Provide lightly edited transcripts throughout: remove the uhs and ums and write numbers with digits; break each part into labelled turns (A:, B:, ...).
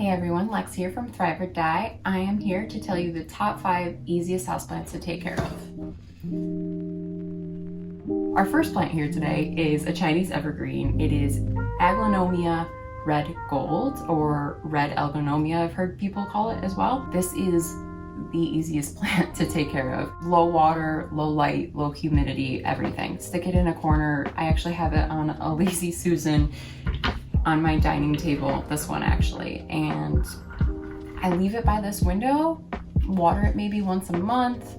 A: Hey everyone, Lex here from Thrive or Die. I am here to tell you the top 5 easiest houseplants to take care of. Our first plant here today is a Chinese evergreen. It is Aglaonomia red gold, or red Aglaonomia, I've heard people call it as well. This is the easiest plant to take care of. Low water, low light, low humidity, everything. Stick it in a corner. I actually have it on a Lazy Susan on my dining table, this one actually, and I leave it by this window, water it maybe once a month.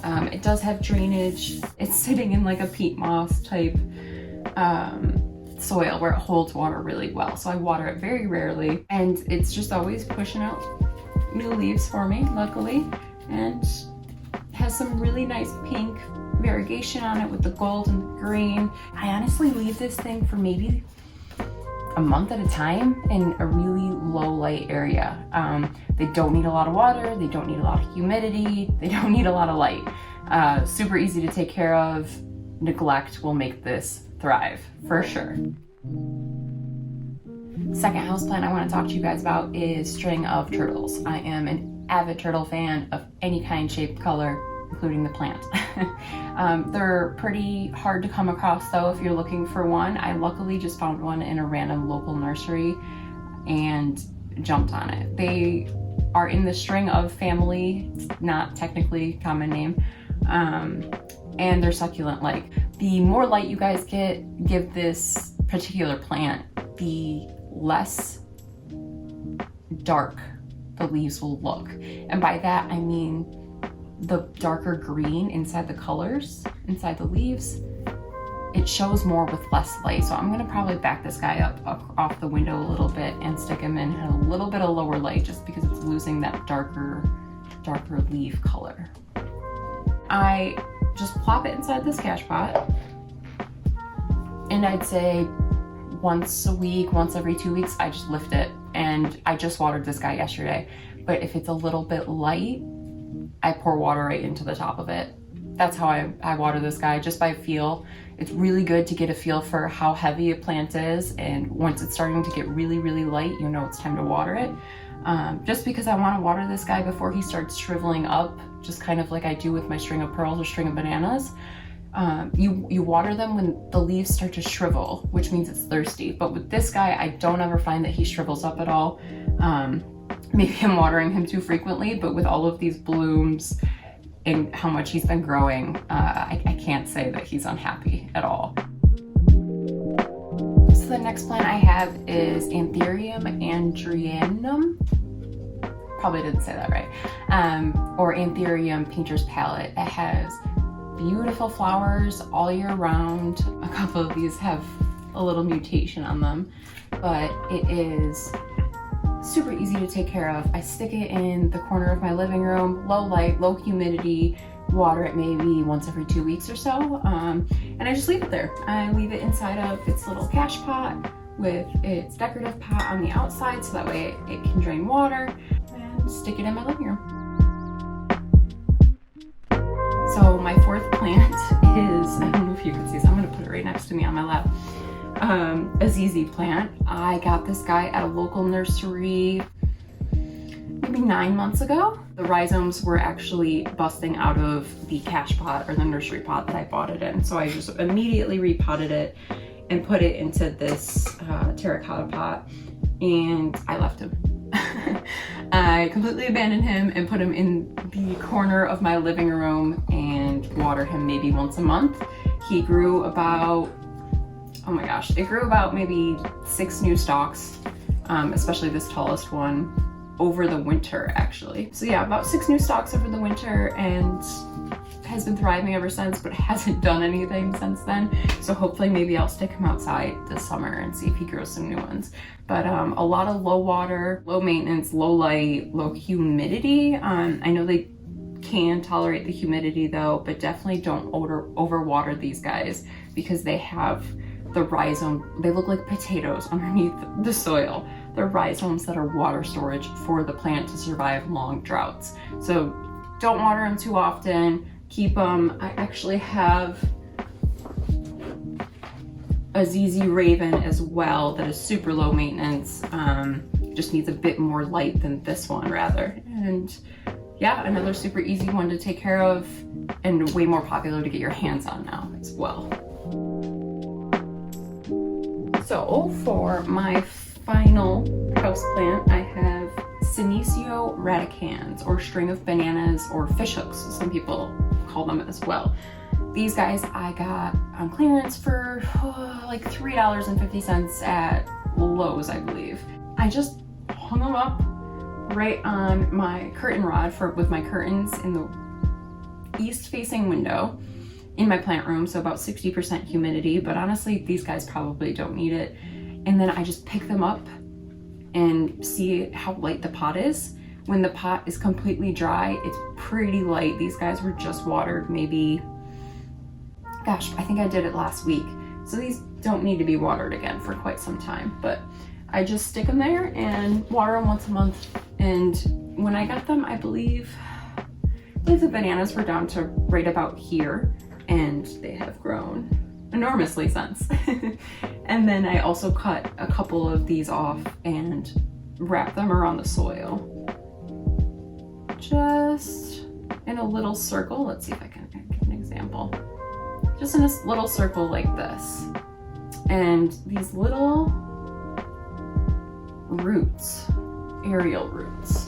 A: It does have drainage. It's sitting in like a peat moss type soil where it holds water really well, so I water it very rarely, and it's just always pushing out new leaves for me, luckily, and has some really nice pink variegation on it with the gold and the green. I honestly leave this thing for maybe a month at a time in a really low light area. They don't need a lot of water, they don't need a lot of humidity, they don't need a lot of light. Super easy to take care of. Neglect will make this thrive, for sure. Second houseplant I want to talk to you guys about is string of turtles. I am an avid turtle fan of any kind, shape, color, including the plant. They're pretty hard to come across though if you're looking for one. I luckily just found one in a random local nursery and jumped on it. They are in the string of family, not technically common name, and they're succulent like. The more light you guys give this particular plant, the less dark the leaves will look. And by that I mean the darker green inside the colors, inside the leaves, it shows more with less light. So I'm gonna probably back this guy up off the window a little bit and stick him in a little bit of lower light just because it's losing that darker leaf color. I just plop it inside this cash pot, and I'd say once a week, once every 2 weeks, I just lift it. And I just watered this guy yesterday, but if it's a little bit light, I pour water right into the top of it. That's how I water this guy, just by feel. It's really good to get a feel for how heavy a plant is, and once it's starting to get really, really light, you know it's time to water it. Just because I want to water this guy before he starts shriveling up, just kind of like I do with my string of pearls or string of bananas. You water them when the leaves start to shrivel, which means it's thirsty. But with this guy, I don't ever find that he shrivels up at all. Maybe I'm watering him too frequently, but with all of these blooms and how much he's been growing, I can't say that he's unhappy at all. So the next plant I have is Anthurium andrianum. Probably didn't say that right. Or Anthurium painter's palette. It has beautiful flowers all year round. A couple of these have a little mutation on them, but it is super easy to take care of. I stick it in the corner of my living room, low light, low humidity, water it maybe once every 2 weeks or so, and I just leave it there. I leave it inside of its little cash pot with its decorative pot on the outside, so that way it can drain water, and stick it in my living room. So my fourth plant is, I don't know if you can see, so I'm gonna put it right next to me on my lap. A ZZ plant. I got this guy at a local nursery maybe 9 months ago. The rhizomes were actually busting out of the cash pot or the nursery pot that I bought it in. So I just immediately repotted it and put it into this terracotta pot, and I left him. I completely abandoned him and put him in the corner of my living room and water him maybe once a month. He grew about, oh my gosh, it grew about maybe 6 new stalks, especially this tallest one, over the winter actually. So yeah, about 6 new stalks over the winter, and has been thriving ever since, but hasn't done anything since then. So hopefully maybe I'll stick him outside this summer and see if he grows some new ones. But a lot of low water, low maintenance, low light, low humidity. I know they can tolerate the humidity though, but definitely don't overwater these guys, because they have the rhizome, they look like potatoes underneath the soil. They're rhizomes that are water storage for the plant to survive long droughts. So don't water them too often, keep them. I actually have a ZZ Raven as well that is super low maintenance, just needs a bit more light than this one rather. And yeah, another super easy one to take care of and way more popular to get your hands on now as well. So for my final houseplant, I have Senecio radicans, or string of bananas, or fish hooks, some people call them as well. These guys I got on clearance for like $3.50 at Lowe's, I believe. I just hung them up right on my curtain rod with my curtains in the east facing window in my plant room, so about 60% humidity, but honestly these guys probably don't need it. And then I just pick them up and see how light the pot is. When the pot is completely dry, it's pretty light. These guys were just watered maybe, gosh, I think I did it last week. So these don't need to be watered again for quite some time, but I just stick them there and water them once a month. And when I got them, I believe the bananas were down to right about here, and they have grown enormously since. And then I also cut a couple of these off and wrap them around the soil. Just in a little circle. Let's see if I can give an example. Just in a little circle like this. And these little roots, aerial roots.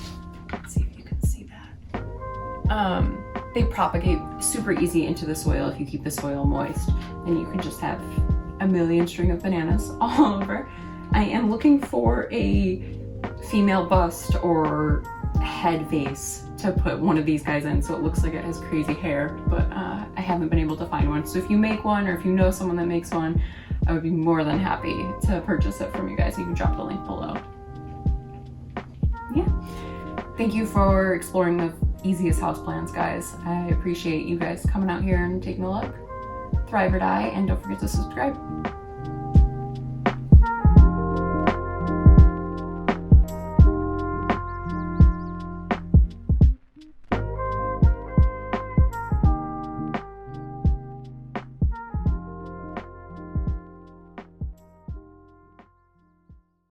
A: Let's see if you can see that. They propagate super easy into the soil if you keep the soil moist, and you can just have a million string of bananas all over. I am looking for a female bust or head vase to put one of these guys in so it looks like it has crazy hair, but I haven't been able to find one. So if you make one, or if you know someone that makes one, I would be more than happy to purchase it from you guys. You can drop the link below. Yeah. Thank you for exploring the easiest houseplants, guys. I appreciate you guys coming out here and taking a look. Thrive or die, and don't forget to subscribe.